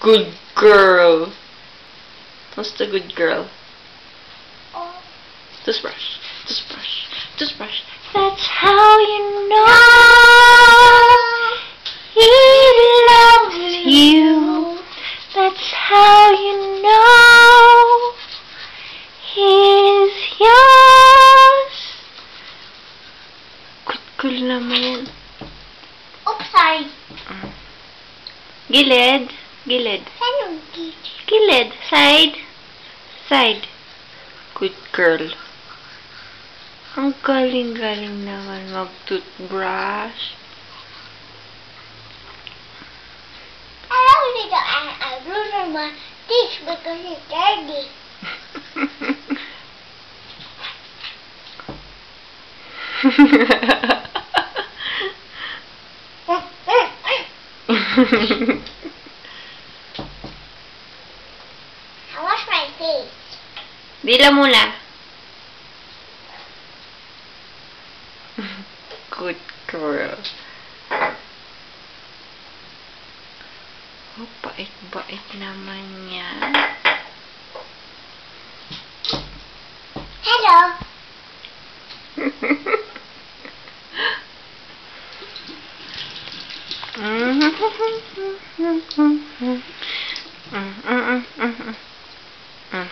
Good girl. What's the good girl? Toothbrush. Toothbrush. Toothbrush. That's how you know he loves you. That's how you know he's yours. Good girl naman. Oops, sorry. Gilid. Gilid. Anong gilid? Gilid. Side. Side. Good girl. Ang galing-galing naman mag-toothbrush. I don't need to I bruise my teeth because it's dirty. I wash my face. Dila muna. Good girl. Oh, bait-bait naman yan. Hello.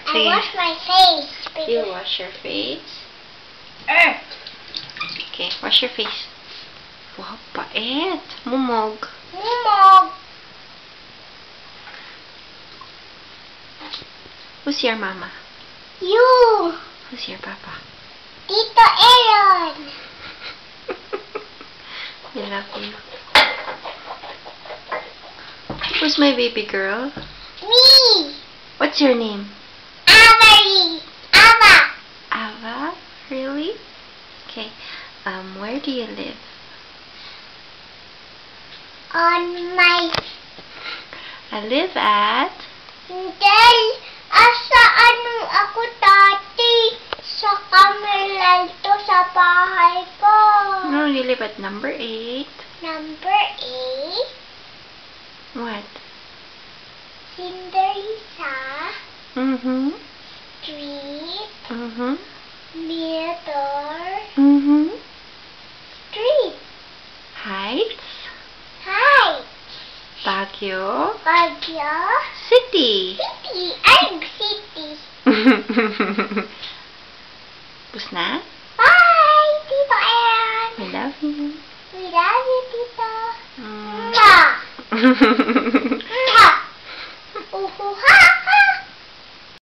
I wash my face. You wash your face? Okay, wash your face. Wow, bait. Mumog. Mumog. Who's your mama? You. Who's your papa? Tito Aaron. I love you. Who's my baby girl? Me. What's your name? Avery. Ava. Ava? Really? Okay. Where do you live? On my... I live at... Hindi. Asaan ako dati? Sa Cameralto sa bahay ko. No, you live at number 8. Number 8. What? Cinderisa. Mm-hmm. Street. Mm-hmm. Mirador. Mm-hmm. Street. Heights. Hi. Baguio. Baguio. City. City. I'm city. Tapos na? Bye, Tito Aaron. I love you. We love you, Tito. Mm. Mwah. Mwah. Uhuha.